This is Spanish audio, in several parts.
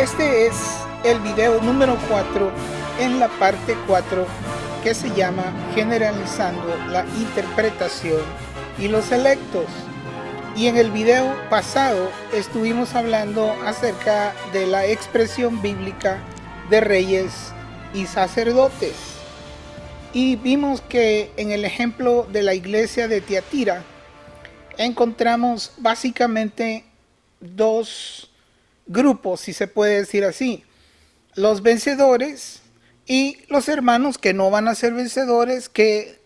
Este es el video número 4 en la parte 4 que se llama Generalizando la interpretación y los electos. Y en el video pasado estuvimos hablando acerca de la expresión bíblica de reyes y sacerdotes. Y vimos que en el ejemplo de la iglesia de Tiatira encontramos básicamente dos grupos, si se puede decir así: los vencedores y los hermanos que no van a ser vencedores, que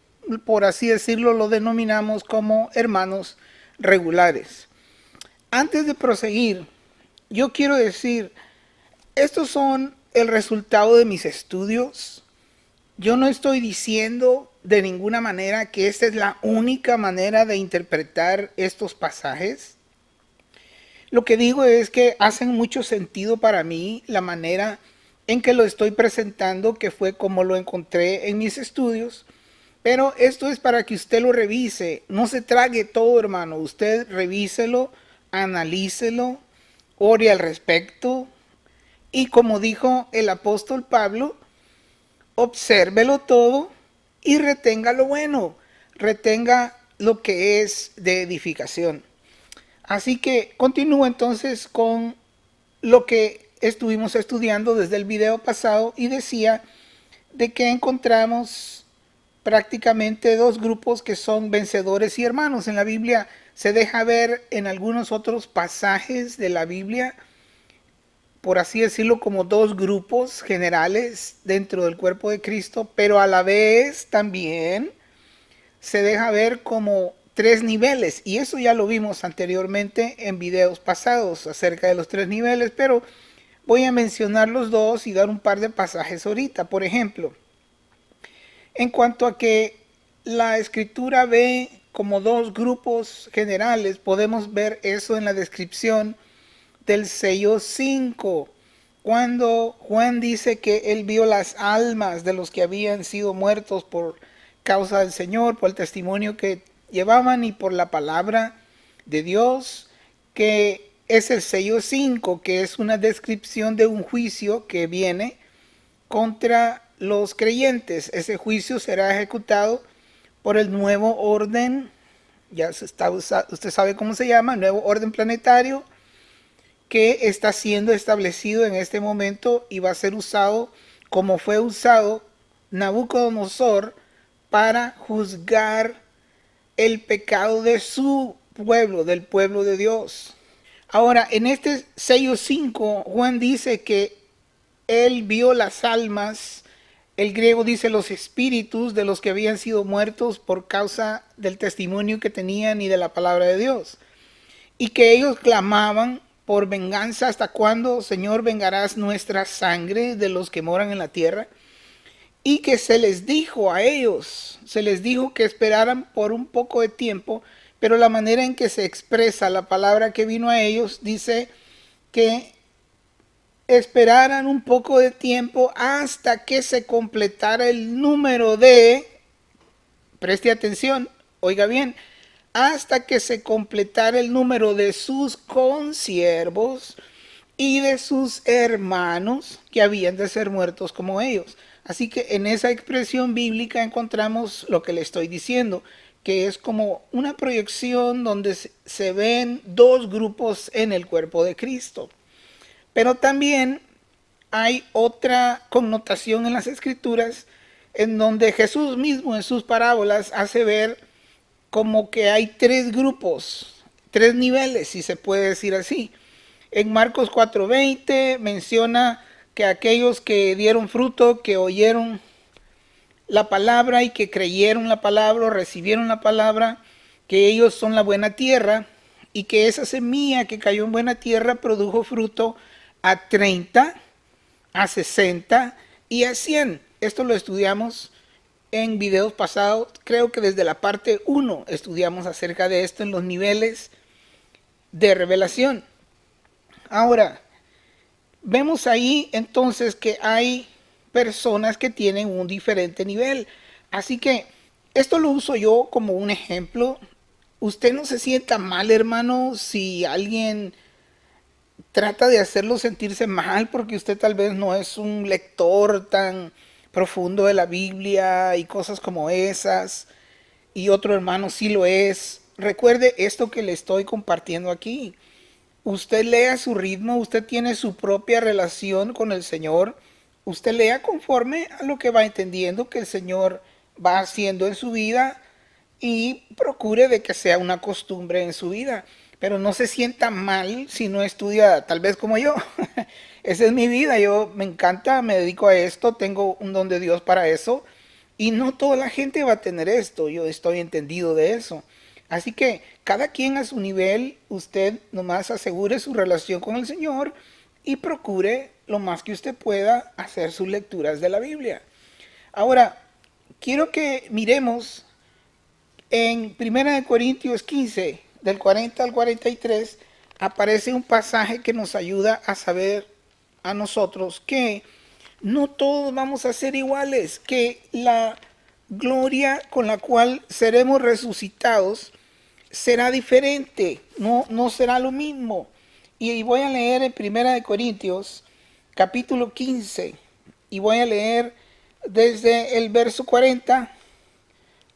por así decirlo lo denominamos como hermanos regulares. Antes de proseguir, yo quiero decir, estos son el resultado de mis estudios. Yo no estoy diciendo de ninguna manera que esta es la única manera de interpretar estos pasajes. Lo que digo es que hacen mucho sentido para mí la manera en que lo estoy presentando, que fue como lo encontré en mis estudios. Pero esto es para que usted lo revise. No se trague todo, hermano. Usted revíselo, analícelo, ore al respecto. Y como dijo el apóstol Pablo, obsérvelo todo y retenga lo bueno. Retenga lo que es de edificación. Así que continúo entonces con lo que estuvimos estudiando desde el video pasado, y decía de que encontramos prácticamente dos grupos que son vencedores y hermanos. En la Biblia se deja ver en algunos otros pasajes de la Biblia, por así decirlo, como dos grupos generales dentro del cuerpo de Cristo, pero a la vez también se deja ver como tres niveles, y eso ya lo vimos anteriormente en videos pasados acerca de los tres niveles, pero voy a mencionar los dos y dar un par de pasajes ahorita. Por ejemplo, en cuanto a que la escritura ve como dos grupos generales, podemos ver eso en la descripción del sello 5, cuando Juan dice que él vio las almas de los que habían sido muertos por causa del Señor, por el testimonio que llevaban y por la palabra de Dios, que es el sello 5, que es una descripción de un juicio que viene contra los creyentes. Ese juicio será ejecutado por el nuevo orden, usted sabe cómo se llama, nuevo orden planetario, que está siendo establecido en este momento y va a ser usado como fue usado Nabucodonosor para juzgar el pecado de su pueblo, del pueblo de Dios. Ahora, en este sello 5, Juan dice que él vio las almas, el griego dice los espíritus, de los que habían sido muertos por causa del testimonio que tenían y de la palabra de Dios, y que ellos clamaban por venganza: ¿hasta cuándo, Señor, vengarás nuestra sangre de los que moran en la tierra? Y que se les dijo a ellos, se les dijo que esperaran por un poco de tiempo, pero la manera en que se expresa la palabra que vino a ellos dice que esperaran un poco de tiempo hasta que se completara el número de, preste atención, oiga bien, hasta que se completara el número de sus consiervos y de sus hermanos que habían de ser muertos como ellos. Así que en esa expresión bíblica encontramos lo que le estoy diciendo, que es como una proyección donde se ven dos grupos en el cuerpo de Cristo. Pero también hay otra connotación en las escrituras, en donde Jesús mismo en sus parábolas hace ver como que hay tres grupos, tres niveles, si se puede decir así. En Marcos 4:20 menciona que aquellos que dieron fruto, que oyeron la palabra y que creyeron la palabra, recibieron la palabra, que ellos son la buena tierra, y que esa semilla que cayó en buena tierra produjo fruto a 30, a 60 y a 100. Esto lo estudiamos en videos pasados. Creo que desde la parte 1 estudiamos acerca de esto en los niveles de revelación. Ahora, vemos ahí entonces que hay personas que tienen un diferente nivel. Así que esto lo uso yo como un ejemplo. Usted no se sienta mal, hermano, si alguien trata de hacerlo sentirse mal porque usted tal vez no es un lector tan profundo de la Biblia y cosas como esas, y otro hermano sí lo es. Recuerde esto que le estoy compartiendo aquí. Usted lea a su ritmo, usted tiene su propia relación con el Señor. Usted lea conforme a lo que va entendiendo que el Señor va haciendo en su vida y procure de que sea una costumbre en su vida. Pero no se sienta mal si no estudia, tal vez como yo. Esa es mi vida, yo me encanta, me dedico a esto, tengo un don de Dios para eso. Y no toda la gente va a tener esto, yo estoy entendido de eso. Así que cada quien a su nivel, usted nomás asegure su relación con el Señor y procure lo más que usted pueda hacer sus lecturas de la Biblia. Ahora, quiero que miremos en 1 Corintios 15, del 40 al 43, aparece un pasaje que nos ayuda a saber a nosotros que no todos vamos a ser iguales, que la gloria con la cual seremos resucitados será diferente, no será lo mismo. Y voy a leer en 1 Corintios capítulo 15 y voy a leer desde el verso 40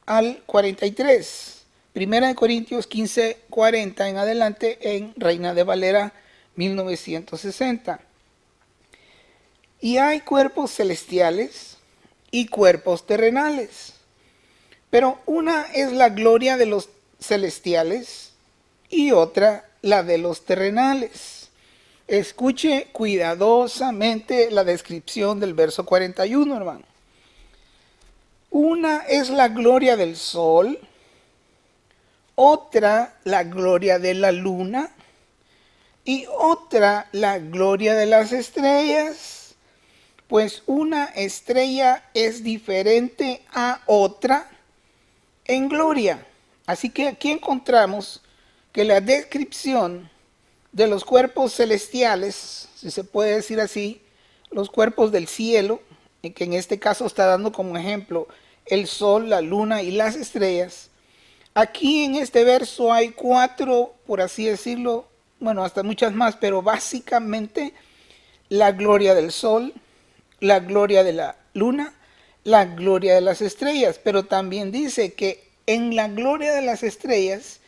al 43. 1 Corintios 15:40 en adelante en Reina de Valera 1960. Y hay cuerpos celestiales y cuerpos terrenales, pero una es la gloria de los celestiales y otra la de los terrenales. Escuche cuidadosamente la descripción del verso 41, hermano. Una es la gloria del sol, otra la gloria de la luna y otra la gloria de las estrellas, pues una estrella es diferente a otra en gloria. Así que aquí encontramos que la descripción de los cuerpos celestiales, si se puede decir así, los cuerpos del cielo, y que en este caso está dando como ejemplo el sol, la luna y las estrellas. Aquí en este verso hay cuatro, por así decirlo, bueno, hasta muchas más, pero básicamente la gloria del sol, la gloria de la luna, la gloria de las estrellas. Pero también dice que en la gloria de las estrellas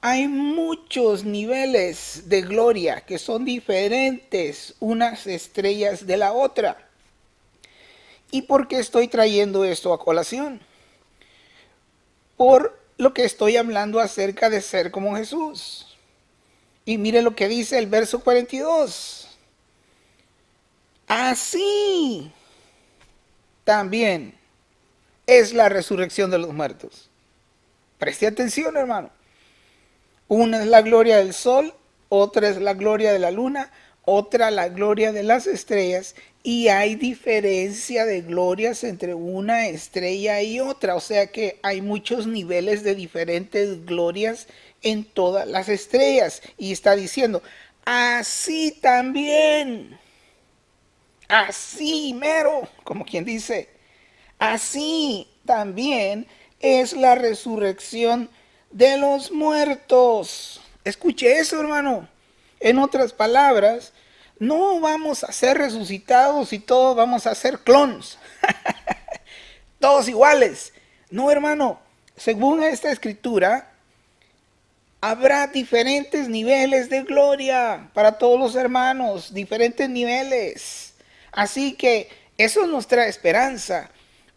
hay muchos niveles de gloria que son diferentes unas estrellas de la otra. ¿Y por qué estoy trayendo esto a colación? Por lo que estoy hablando acerca de ser como Jesús. Y mire lo que dice el verso 42. Así también es la resurrección de los muertos. Preste atención, hermano. Una es la gloria del sol, otra es la gloria de la luna, otra la gloria de las estrellas, y hay diferencia de glorias entre una estrella y otra, o sea que hay muchos niveles de diferentes glorias en todas las estrellas, y está diciendo, así también, así mero, como quien dice, así también es la resurrección de los muertos. Escuche eso, hermano. En otras palabras, no vamos a ser resucitados y todos vamos a ser clones, todos iguales. No, hermano. Según esta escritura, habrá diferentes niveles de gloria para todos los hermanos, diferentes niveles. Así que eso nos trae esperanza,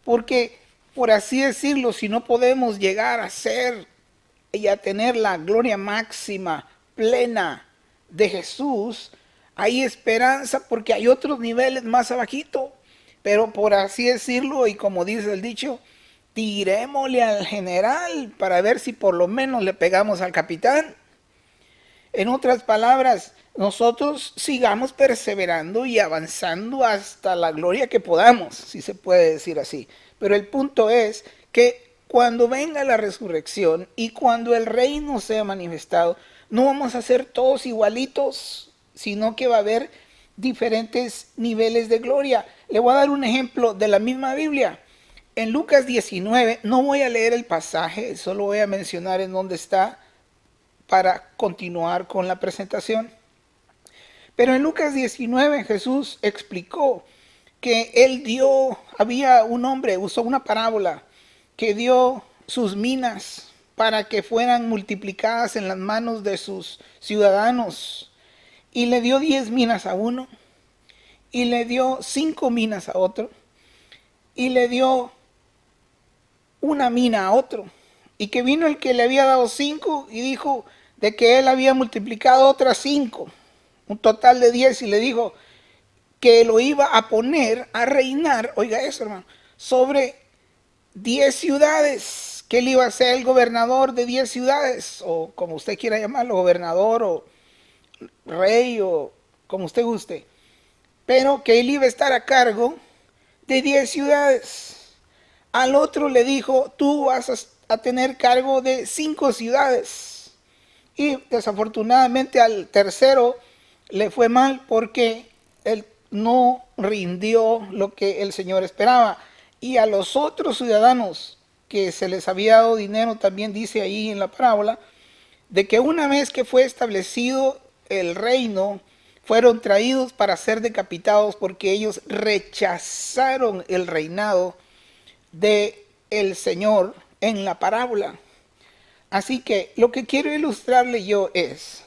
porque por así decirlo, si no podemos llegar a ser y a tener la gloria máxima, plena de Jesús, hay esperanza porque hay otros niveles más abajito. Pero por así decirlo, y como dice el dicho, tirémosle al general para ver si por lo menos le pegamos al capitán. En otras palabras, nosotros sigamos perseverando y avanzando hasta la gloria que podamos, si se puede decir así. Pero el punto es que cuando venga la resurrección y cuando el reino sea manifestado, no vamos a ser todos igualitos, sino que va a haber diferentes niveles de gloria. Le voy a dar un ejemplo de la misma Biblia. En Lucas 19, no voy a leer el pasaje, solo voy a mencionar en dónde está para continuar con la presentación. Pero en Lucas 19 Jesús explicó que había un hombre, usó una parábola, que dio sus minas para que fueran multiplicadas en las manos de sus ciudadanos. Y le dio 10 minas a uno, y le dio 5 minas a otro, y le dio una mina a otro. Y que vino el que le había dado 5 y dijo de que él había multiplicado otras 5, un total de 10, y le dijo que lo iba a poner a reinar, oiga eso hermano, sobre 10 ciudades, que él iba a ser el gobernador de 10 ciudades, o como usted quiera llamarlo, gobernador o rey o como usted guste, pero que él iba a estar a cargo de 10 ciudades. Al otro le dijo, tú vas a tener cargo de 5 ciudades. Y desafortunadamente al tercero le fue mal porque él no rindió lo que el Señor esperaba. Y a los otros ciudadanos que se les había dado dinero, también dice ahí en la parábola, de que una vez que fue establecido el reino, fueron traídos para ser decapitados porque ellos rechazaron el reinado de el Señor en la parábola. Así que lo que quiero ilustrarle yo es,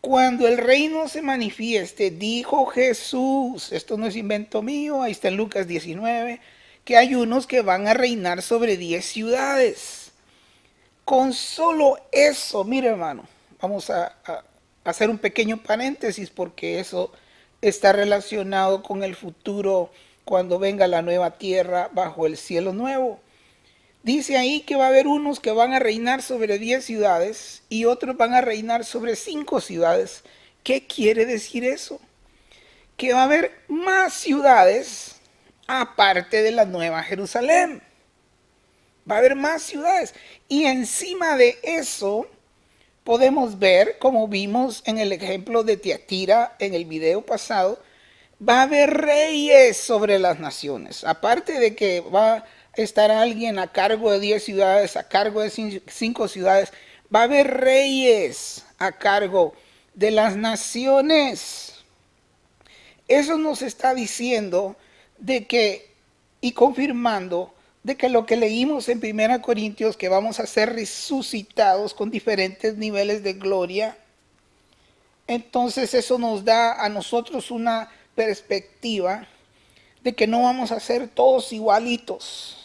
cuando el reino se manifieste, dijo Jesús, esto no es invento mío, ahí está en Lucas 19, que hay unos que van a reinar sobre 10 ciudades. Con solo eso, mire hermano, vamos a hacer un pequeño paréntesis porque eso está relacionado con el futuro cuando venga la nueva tierra bajo el cielo nuevo. Dice ahí que va a haber unos que van a reinar sobre 10 ciudades y otros van a reinar sobre 5 ciudades. ¿Qué quiere decir eso? Que va a haber más ciudades aparte de la Nueva Jerusalén. Va a haber más ciudades. Y encima de eso podemos ver, como vimos en el ejemplo de Tiatira en el video pasado, va a haber reyes sobre las naciones. Aparte de que va a estar alguien a cargo de 10 ciudades, a cargo de 5 ciudades, va a haber reyes a cargo de las naciones. Eso nos está diciendo de que, y confirmando, de que lo que leímos en 1 Corintios, que vamos a ser resucitados con diferentes niveles de gloria, entonces eso nos da a nosotros una perspectiva de que no vamos a ser todos igualitos.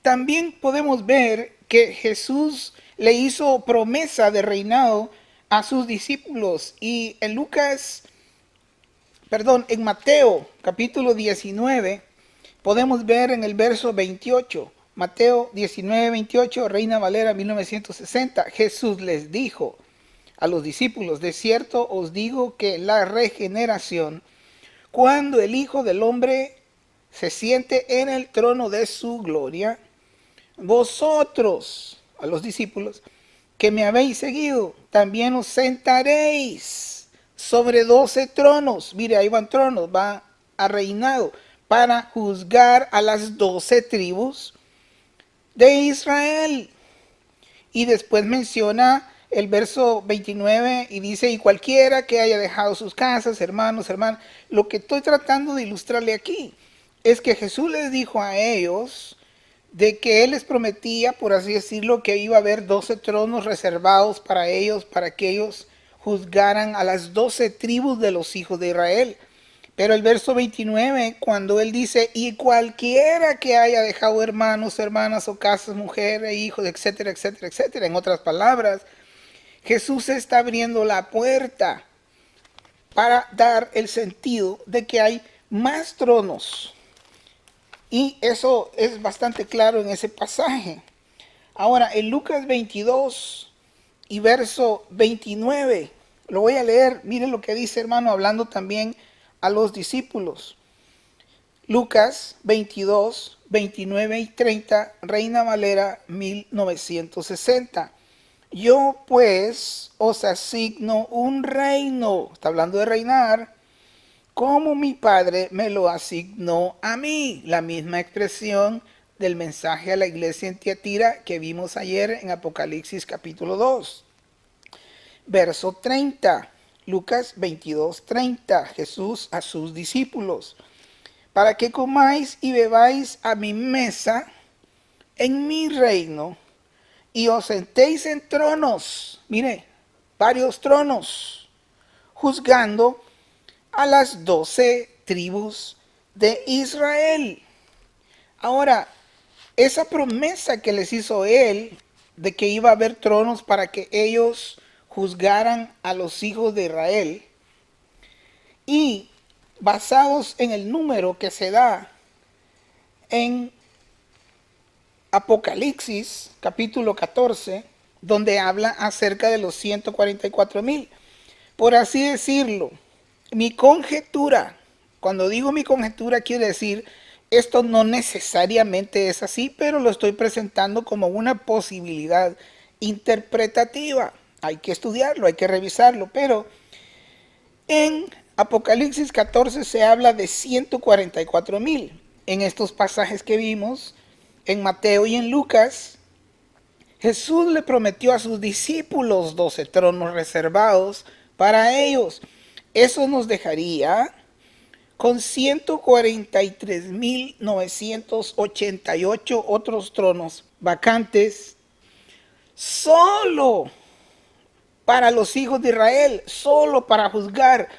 También podemos ver que Jesús le hizo promesa de reinado a sus discípulos y en en Mateo capítulo 19 podemos ver en el verso 28, Mateo 19, 28, Reina Valera 1960, Jesús les dijo a los discípulos, de cierto os digo que la regeneración, cuando el Hijo del Hombre se siente en el trono de su gloria, vosotros, a los discípulos, que me habéis seguido, también os sentaréis sobre 12 tronos. Mire, ahí van tronos, va a reinado, para juzgar a las 12 tribus de Israel. Y después menciona el verso 29 y dice, y cualquiera que haya dejado sus casas, hermanos, hermanas, lo que estoy tratando de ilustrarle aquí es que Jesús les dijo a ellos de que Él les prometía, por así decirlo, que iba a haber 12 tronos reservados para ellos, para que ellos juzgaran a las 12 tribus de los hijos de Israel. Pero el verso 29, cuando Él dice, y cualquiera que haya dejado hermanos, hermanas o casas, mujeres, hijos, etcétera, etcétera, etcétera, en otras palabras, Jesús está abriendo la puerta para dar el sentido de que hay más tronos. Y eso es bastante claro en ese pasaje. Ahora, en Lucas 22 y verso 29, lo voy a leer. Miren lo que dice, hermano, hablando también a los discípulos. Lucas 22, 29 y 30, Reina Valera 1960. Yo pues os asigno un reino, está hablando de reinar, como mi Padre me lo asignó a mí. La misma expresión del mensaje a la iglesia en Tiatira que vimos ayer en Apocalipsis capítulo 2. Verso 30. Lucas 22:30, Jesús a sus discípulos, para que comáis y bebáis a mi mesa en mi reino y os sentéis en tronos, mire, varios tronos, juzgando a las 12 tribus de Israel. Ahora, esa promesa que les hizo él de que iba a haber tronos para que ellos juzgaran a los hijos de Israel, y basados en el número que se da en Apocalipsis capítulo 14, donde habla acerca de los 144,000. Por así decirlo, mi conjetura, cuando digo mi conjetura quiere decir, esto no necesariamente es así, pero lo estoy presentando como una posibilidad interpretativa. Hay que estudiarlo, hay que revisarlo, pero en Apocalipsis 14 se habla de 144,000. En estos pasajes que vimos, en Mateo y en Lucas, Jesús le prometió a sus discípulos 12 tronos reservados para ellos. Eso nos dejaría con 143,988 otros tronos vacantes solo para los hijos de Israel, solo para juzgar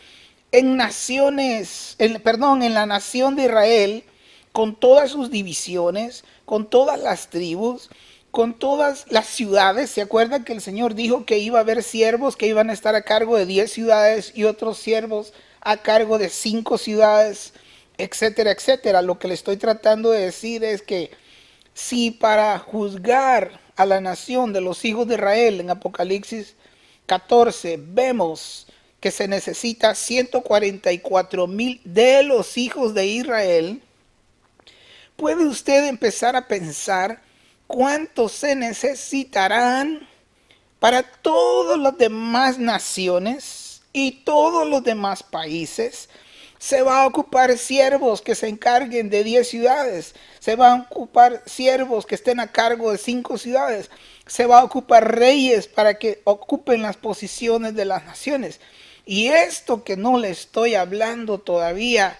en en la nación de Israel, con todas sus divisiones, con todas las tribus, con todas las ciudades. ¿Se acuerdan que el Señor dijo que iba a haber siervos que iban a estar a cargo de 10 ciudades y otros siervos a cargo de 5 ciudades, etcétera, etcétera? Lo que le estoy tratando de decir es que si para juzgar a la nación de los hijos de Israel en Apocalipsis 14 vemos que se necesita 144,000 de los hijos de Israel, puede usted empezar a pensar cuántos se necesitarán para todas las demás naciones y todos los demás países. Se va a ocupar siervos que se encarguen de 10 ciudades. Se van a ocupar siervos que estén a cargo de 5 ciudades. Se va a ocupar reyes para que ocupen las posiciones de las naciones. Y esto que no le estoy hablando todavía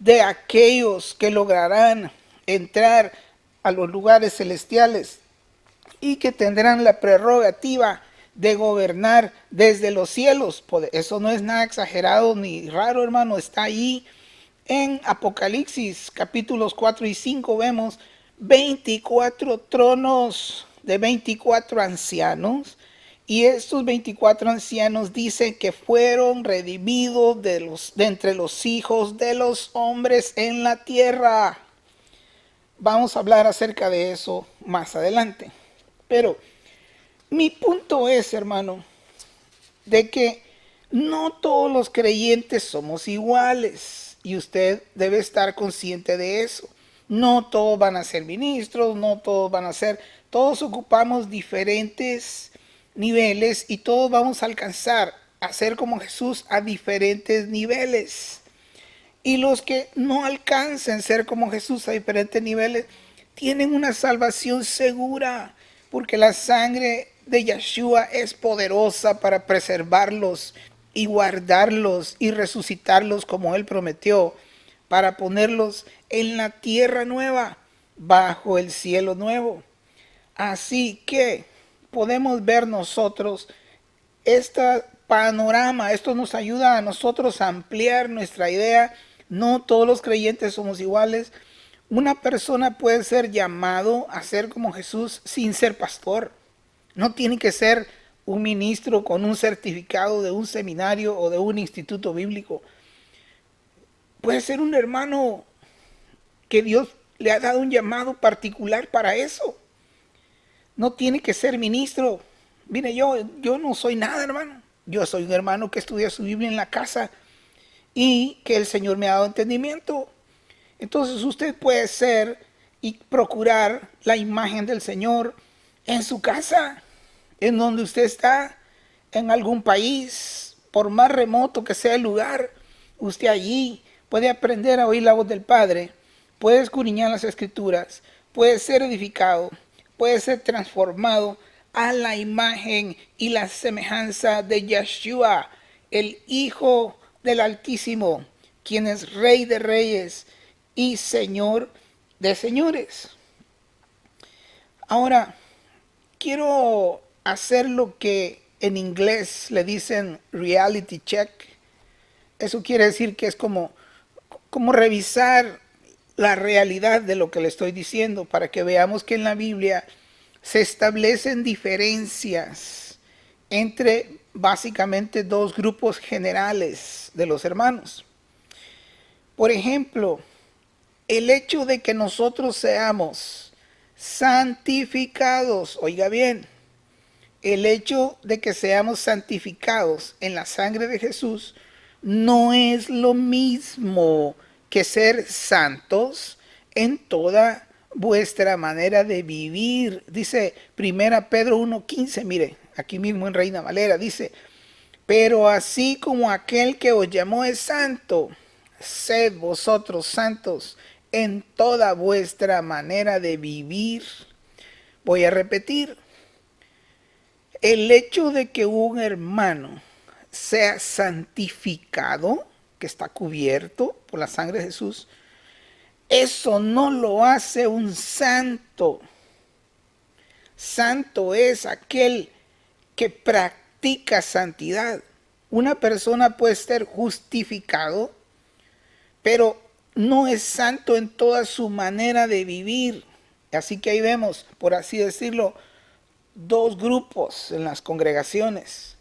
de aquellos que lograrán entrar a los lugares celestiales y que tendrán la prerrogativa de gobernar desde los cielos. Eso no es nada exagerado ni raro, hermano. Está ahí en Apocalipsis capítulos 4 y 5. Vemos 24 tronos de 24 ancianos. Y estos 24 ancianos dicen que fueron redimidos de entre los hijos de los hombres en la tierra. Vamos a hablar acerca de eso más adelante. Pero mi punto es, hermano, de que no todos los creyentes somos iguales. Y usted debe estar consciente de eso. No todos van a ser ministros, no todos van a ser... Todos ocupamos diferentes niveles y todos vamos a alcanzar a ser como Jesús a diferentes niveles. Y los que no alcancen ser como Jesús a diferentes niveles tienen una salvación segura, porque la sangre de Yeshua es poderosa para preservarlos y guardarlos y resucitarlos como Él prometió, para ponerlos en la tierra nueva, bajo el cielo nuevo. Así que podemos ver nosotros este panorama. Esto nos ayuda a nosotros a ampliar nuestra idea. No todos los creyentes somos iguales. Una persona puede ser llamado a ser como Jesús sin ser pastor. No tiene que ser un ministro con un certificado de un seminario o de un instituto bíblico. Puede ser un hermano que Dios le ha dado un llamado particular para eso. No tiene que ser ministro. Mire, yo no soy nada, hermano. Yo soy un hermano que estudia su Biblia en la casa y que el Señor me ha dado entendimiento. Entonces usted puede ser y procurar la imagen del Señor en su casa, en donde usted está, en algún país, por más remoto que sea el lugar. Usted allí puede aprender a oír la voz del Padre, puede escudriñar las Escrituras, puede ser edificado, puede ser transformado a la imagen y la semejanza de Yeshua. el Hijo del Altísimo, quien es Rey de Reyes y Señor de Señores. Ahora, quiero hacer lo que en inglés le dicen reality check. Eso quiere decir que es como revisar la realidad de lo que le estoy diciendo, para que veamos que en la Biblia se establecen diferencias entre básicamente dos grupos generales de los hermanos. Por ejemplo, el hecho de que nosotros seamos santificados, oiga bien, el hecho de que seamos santificados en la sangre de Jesús no es lo mismo que ser santos en toda vuestra manera de vivir. Dice 1 Pedro 1:15, mire, aquí mismo en Reina Valera, dice, pero así como aquel que os llamó es santo, sed vosotros santos en toda vuestra manera de vivir. Voy a repetir, el hecho de que un hermano sea santificado, que está cubierto por la sangre de Jesús, eso no lo hace un santo. Santo es aquel que practica santidad. Una persona puede ser justificado, pero no es santo en toda su manera de vivir. Así que ahí vemos, por así decirlo, dos grupos en las congregaciones.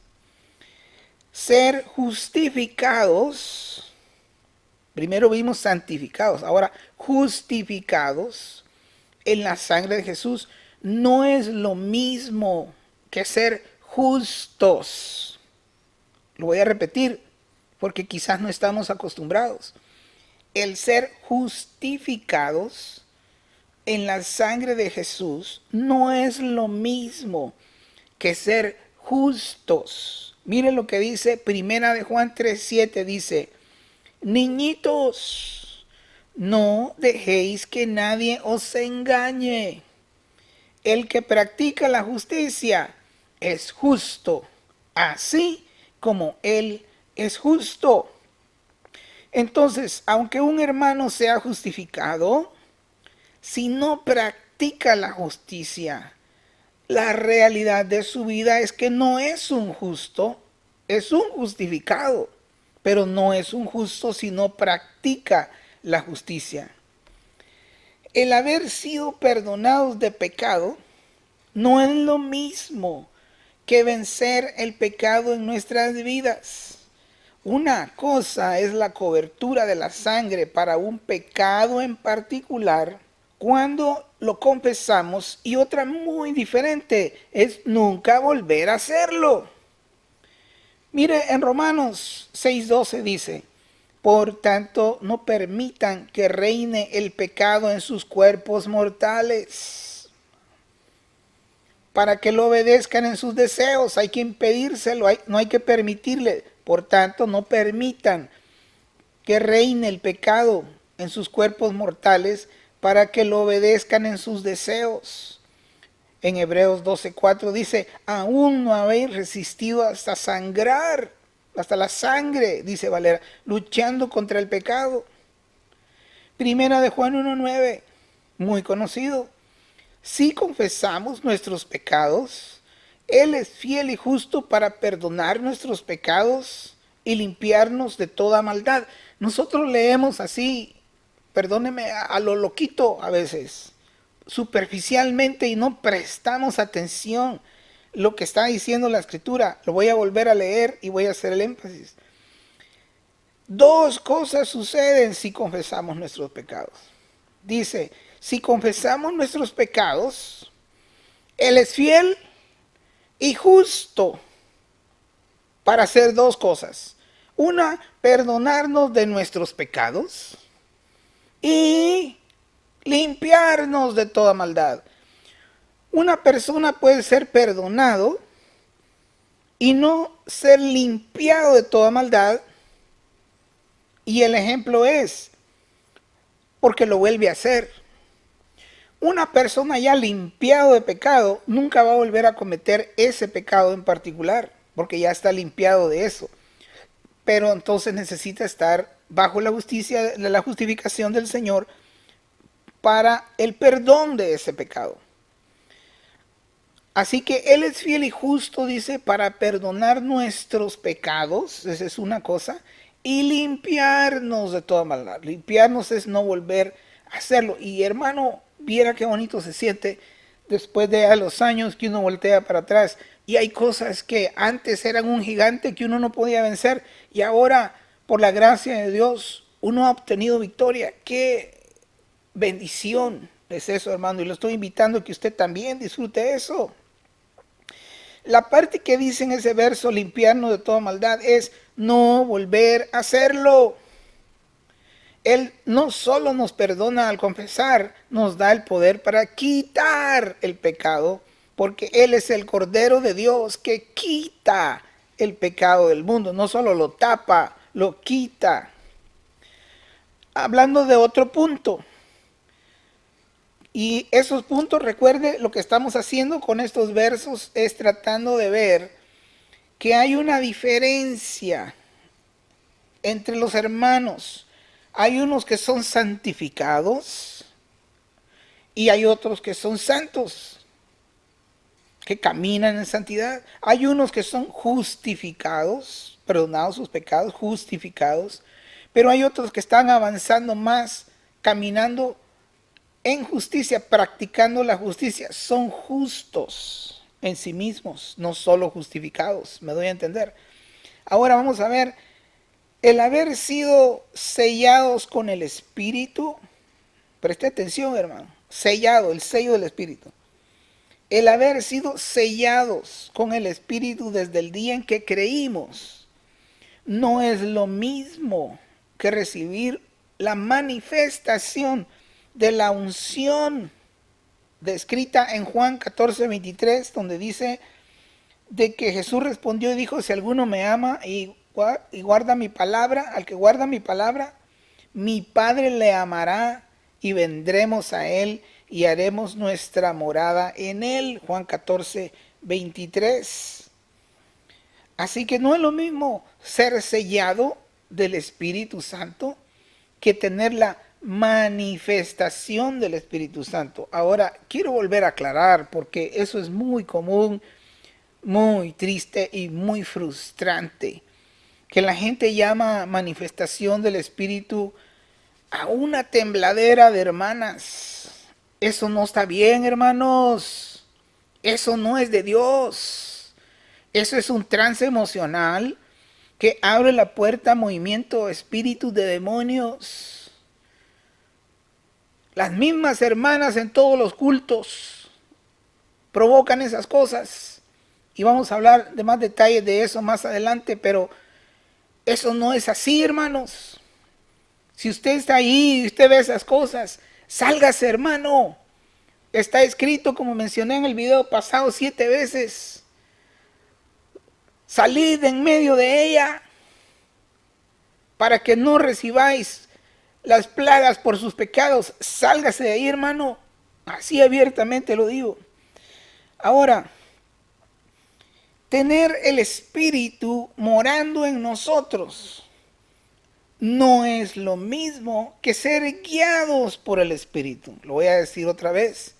Ser justificados, primero vimos santificados, ahora justificados en la sangre de Jesús, no es lo mismo que ser justos. Lo voy a repetir porque quizás no estamos acostumbrados. El ser justificados en la sangre de Jesús no es lo mismo que ser justos. Miren lo que dice Primera de Juan 3:7, dice, niñitos, no dejéis que nadie os engañe. El que practica la justicia es justo, así como él es justo. Entonces, aunque un hermano sea justificado, si no practica la justicia, la realidad de su vida es que no es un justo, es un justificado, pero no es un justo si no practica la justicia. El haber sido perdonados de pecado no es lo mismo que vencer el pecado en nuestras vidas. Una cosa es la cobertura de la sangre para un pecado en particular cuando lo confesamos, y otra muy diferente es nunca volver a hacerlo. Mire, en Romanos 6:12 dice, por tanto no permitan que reine el pecado en sus cuerpos mortales, para que lo obedezcan en sus deseos. Hay que impedírselo, no hay que permitirle. Por tanto, no permitan que reine el pecado en sus cuerpos mortales, para que lo obedezcan en sus deseos. En Hebreos 12:4 dice, aún no habéis resistido hasta sangrar, hasta la sangre, dice Valera, luchando contra el pecado. Primera de Juan 1:9, muy conocido. Si confesamos nuestros pecados, Él es fiel y justo para perdonar nuestros pecados y limpiarnos de toda maldad. Nosotros leemos así, perdóneme, a lo loquito a veces, superficialmente, y no prestamos atención lo que está diciendo la Escritura. Lo voy a volver a leer y voy a hacer el énfasis. Dos cosas suceden si confesamos nuestros pecados. Dice, si confesamos nuestros pecados, Él es fiel y justo para hacer dos cosas. Una, perdonarnos de nuestros pecados y limpiarnos de toda maldad. Una persona puede ser perdonado y no ser limpiado de toda maldad, y el ejemplo es porque lo vuelve a hacer. Una persona ya limpiado de pecado nunca va a volver a cometer ese pecado en particular, porque ya está limpiado de eso. pero entonces necesita estar bajo la justicia, la justificación del Señor para el perdón de ese pecado. Así que Él es fiel y justo, dice, para perdonar nuestros pecados, esa es una cosa, y limpiarnos de toda maldad. Limpiarnos es no volver a hacerlo. Y hermano, viera qué bonito se siente después de los años que uno voltea para atrás. Y hay cosas que antes eran un gigante que uno no podía vencer. Y ahora, por la gracia de Dios, uno ha obtenido victoria. ¡Qué bendición es eso, hermano! Y lo estoy invitando a que usted también disfrute eso. La parte que dice en ese verso, limpiarnos de toda maldad, es no volver a hacerlo. Él no solo nos perdona al confesar, nos da el poder para quitar el pecado, porque Él es el Cordero de Dios que quita el pecado del mundo. No solo lo tapa, lo quita. Hablando de otro punto. Y esos puntos, recuerde, lo que estamos haciendo con estos versos es tratando de ver que hay una diferencia entre los hermanos. Hay unos que son santificados y hay otros que son santos, que caminan en santidad. Hay unos que son justificados, perdonados sus pecados, justificados, pero hay otros que están avanzando más, caminando en justicia, practicando la justicia. Son justos en sí mismos, no solo justificados, me doy a entender. Ahora vamos a ver, el haber sido sellados con el Espíritu, preste atención hermano, sellado, el sello del Espíritu. El haber sido sellados con el Espíritu desde el día en que creímos, no es lo mismo que recibir la manifestación de la unción descrita en Juan 14:23, donde dice de que Jesús respondió y dijo: si alguno me ama y guarda mi palabra, al que guarda mi palabra, mi Padre le amará y vendremos a él y haremos nuestra morada en él. Juan 14:23. Así que no es lo mismo ser sellado del Espíritu Santo que tener la manifestación del Espíritu Santo. Ahora, quiero volver a aclarar, porque eso es muy común, muy triste y muy frustrante, que la gente llama manifestación del Espíritu a una tembladera de hermanas. Eso no está bien, hermanos. Eso no es de Dios. Eso es un trance emocional que abre la puerta a movimiento espíritus de demonios. Las mismas hermanas en todos los cultos provocan esas cosas. Y vamos a hablar de más detalles de eso más adelante, pero eso no es así, hermanos. Si usted está ahí y usted ve esas cosas, sálgase, hermano. Está escrito, como mencioné en el video pasado 7 veces. Salid en medio de ella para que no recibáis las plagas por sus pecados. Sálgase de ahí, hermano. Así abiertamente lo digo. Ahora, tener el Espíritu morando en nosotros no es lo mismo que ser guiados por el Espíritu. Lo voy a decir otra vez.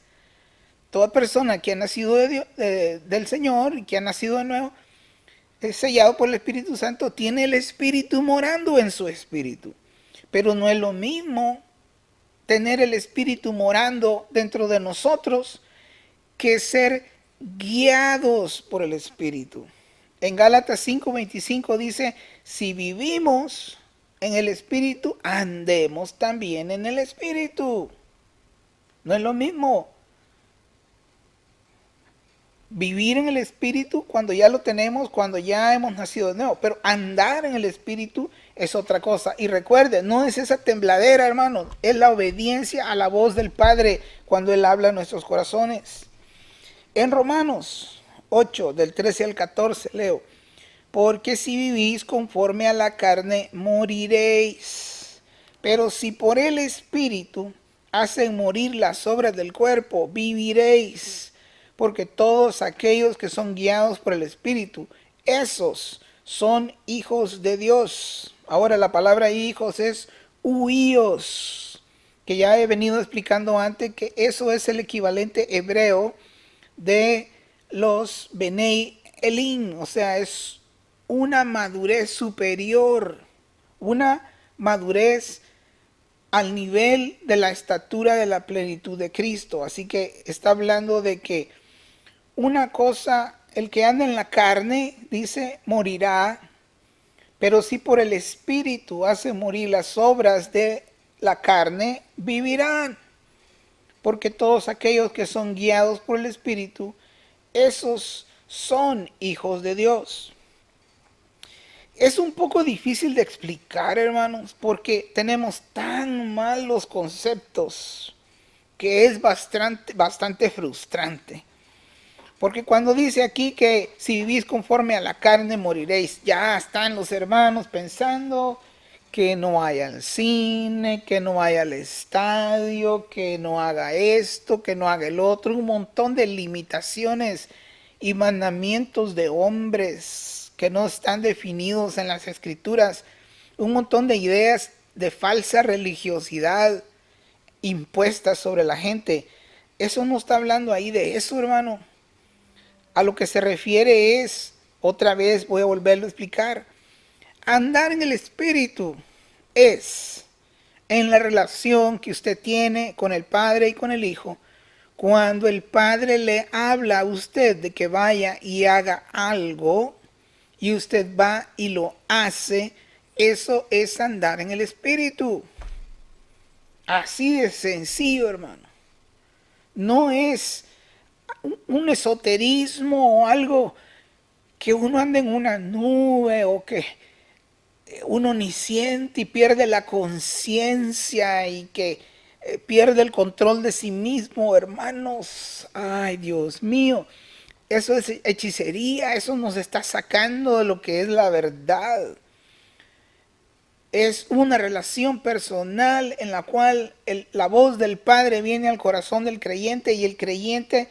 Toda persona que ha nacido de Dios, del Señor y que ha nacido de nuevo, es sellado por el Espíritu Santo, tiene el Espíritu morando en su espíritu. Pero no es lo mismo tener el Espíritu morando dentro de nosotros que ser guiados por el Espíritu. En Gálatas 5:25 dice: si vivimos en el Espíritu, andemos también en el Espíritu. No es lo mismo vivir en el Espíritu cuando ya lo tenemos, cuando ya hemos nacido de nuevo, pero andar en el Espíritu es otra cosa. Y recuerde, no es esa tembladera, hermano, es la obediencia a la voz del Padre cuando Él habla en nuestros corazones. En Romanos 8, del 13 al 14, leo: porque si vivís conforme a la carne, moriréis. Pero si por el Espíritu hacen morir las obras del cuerpo, viviréis. Porque todos aquellos que son guiados por el Espíritu, esos son hijos de Dios. Ahora la palabra hijos es huíos, que ya he venido explicando antes que eso es el equivalente hebreo de los Benei Elim, o sea, es una madurez superior, una madurez al nivel de la estatura de la plenitud de Cristo. Así que está hablando de que una cosa, el que anda en la carne, dice, morirá, pero si por el Espíritu hace morir las obras de la carne, vivirán. Porque todos aquellos que son guiados por el Espíritu, esos son hijos de Dios. Es un poco difícil de explicar, hermanos, porque tenemos tan malos conceptos que es bastante frustrante. Porque cuando dice aquí que si vivís conforme a la carne moriréis, ya están los hermanos pensando que no vaya al cine, que no vaya al estadio, que no haga esto, que no haga el otro, un montón de limitaciones y mandamientos de hombres que no están definidos en las escrituras, un montón de ideas de falsa religiosidad impuestas sobre la gente. Eso no está hablando ahí de eso, hermano. A lo que se refiere es, otra vez voy a volverlo a explicar, andar en el Espíritu es en la relación que usted tiene con el Padre y con el Hijo. Cuando el Padre le habla a usted de que vaya y haga algo y usted va y lo hace, eso es andar en el Espíritu. Así de sencillo, hermano. No es un esoterismo o algo que uno anda en una nube o que uno ni siente y pierde la conciencia y que pierde el control de sí mismo, hermanos. Ay, Dios mío, eso es hechicería, eso nos está sacando de lo que es la verdad. Es una relación personal en la cual la voz del Padre viene al corazón del creyente y el creyente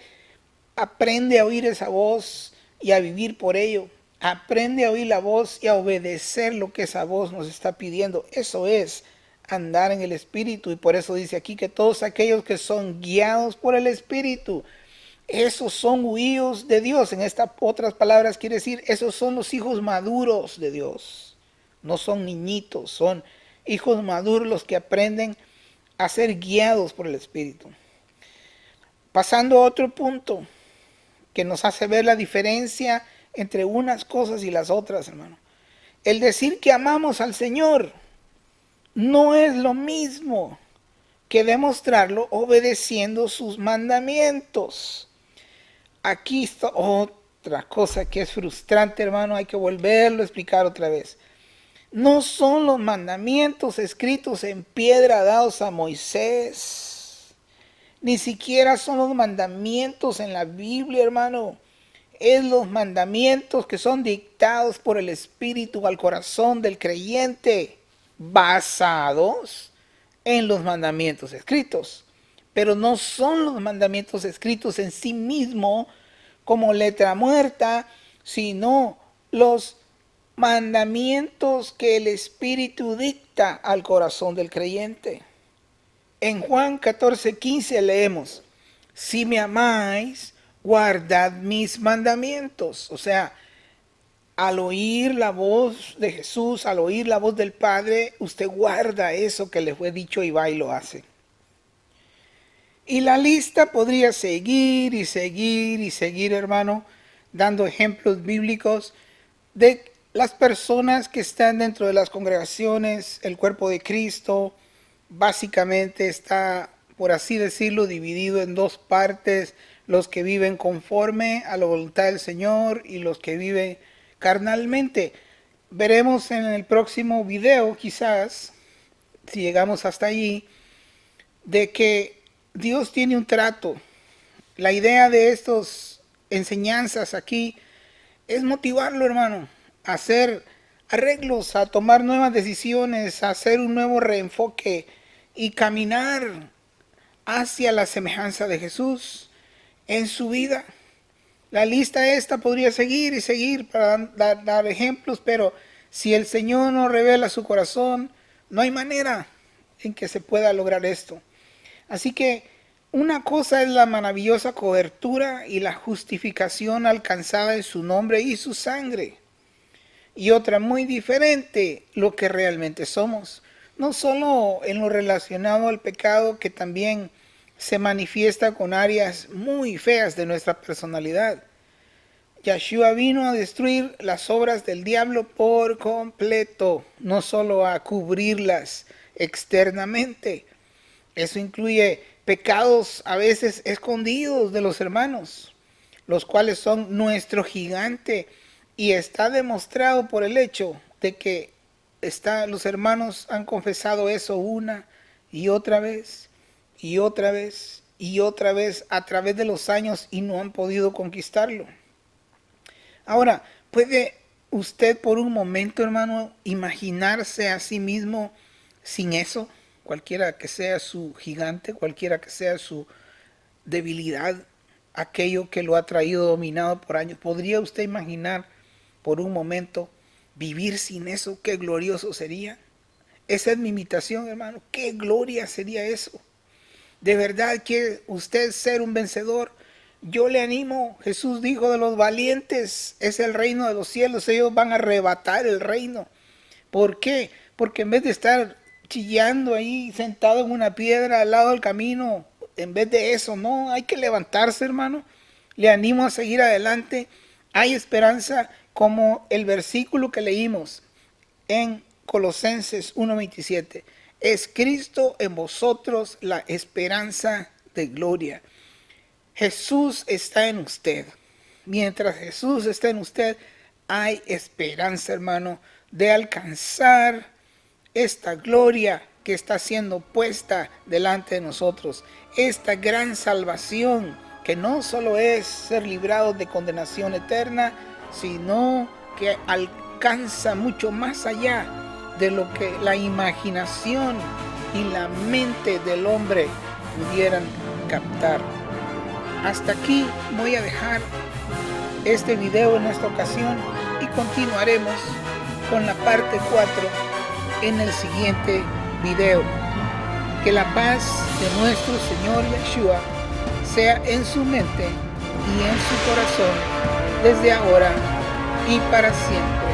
aprende a oír esa voz y a vivir por ello. Aprende a oír la voz y a obedecer lo que esa voz nos está pidiendo. Eso es andar en el Espíritu. Y por eso dice aquí que todos aquellos que son guiados por el Espíritu, esos son hijos de Dios. En estas otras palabras quiere decir, esos son los hijos maduros de Dios. No son niñitos, son hijos maduros los que aprenden a ser guiados por el Espíritu. Pasando a otro punto que nos hace ver la diferencia entre unas cosas y las otras, hermano. El decir que amamos al Señor no es lo mismo que demostrarlo obedeciendo sus mandamientos. Aquí está otra cosa que es frustrante, hermano, hay que volverlo a explicar otra vez. No son los mandamientos escritos en piedra dados a Moisés. Ni siquiera son los mandamientos en la Biblia, hermano. Es los mandamientos que son dictados por el Espíritu al corazón del creyente, basados en los mandamientos escritos. Pero no son los mandamientos escritos en sí mismo como letra muerta, sino los mandamientos que el Espíritu dicta al corazón del creyente. En Juan 14:15 leemos, si me amáis, guardad mis mandamientos. O sea, al oír la voz de Jesús, al oír la voz del Padre, usted guarda eso que le fue dicho y va y lo hace. Y la lista podría seguir y seguir y seguir, hermano, dando ejemplos bíblicos de las personas que están dentro de las congregaciones, el cuerpo de Cristo. Básicamente está, por así decirlo, dividido en dos partes, los que viven conforme a la voluntad del Señor y los que viven carnalmente. Veremos en el próximo video, quizás, si llegamos hasta allí, de que Dios tiene un trato. La idea de estas enseñanzas aquí es motivarlo, hermano, a hacer arreglos, a tomar nuevas decisiones, a hacer un nuevo reenfoque y caminar hacia la semejanza de Jesús en su vida. La lista esta podría seguir y seguir para dar ejemplos, pero si el Señor no revela su corazón, no hay manera en que se pueda lograr esto. Así que una cosa es la maravillosa cobertura y la justificación alcanzada en su nombre y su sangre. Y otra muy diferente, lo que realmente somos. No solo en lo relacionado al pecado, que también se manifiesta con áreas muy feas de nuestra personalidad. Yeshua vino a destruir las obras del diablo por completo, no solo a cubrirlas externamente. Eso incluye pecados a veces escondidos de los hermanos, los cuales son nuestro gigante, y está demostrado por el hecho de que los hermanos han confesado eso una y otra vez y otra vez y otra vez a través de los años y no han podido conquistarlo. Ahora, ¿puede usted por un momento, hermano, imaginarse a sí mismo sin eso? Cualquiera que sea su gigante, cualquiera que sea su debilidad, aquello que lo ha traído dominado por años. ¿Podría usted imaginar por un momento vivir sin eso? ¡Qué glorioso sería! Esa es mi invitación, hermano. ¡Qué gloria sería eso! ¿De verdad quiere usted ser un vencedor? Yo le animo. Jesús dijo: de los valientes es el reino de los cielos. Ellos van a arrebatar el reino. ¿Por qué? Porque en vez de estar chillando ahí sentado en una piedra al lado del camino, en vez de eso, no, hay que levantarse, hermano. Le animo a seguir adelante. Hay esperanza, como el versículo que leímos en Colosenses 1:27. Es Cristo en vosotros la esperanza de gloria. Jesús está en usted. Mientras Jesús está en usted, hay esperanza, hermano, de alcanzar esta gloria que está siendo puesta delante de nosotros. Esta gran salvación, que no solo es ser librados de condenación eterna, sino que alcanza mucho más allá de lo que la imaginación y la mente del hombre pudieran captar. Hasta aquí voy a dejar este video en esta ocasión y continuaremos con la parte 4 en el siguiente video. Que la paz de nuestro Señor Yeshua sea en su mente y en su corazón desde ahora y para siempre.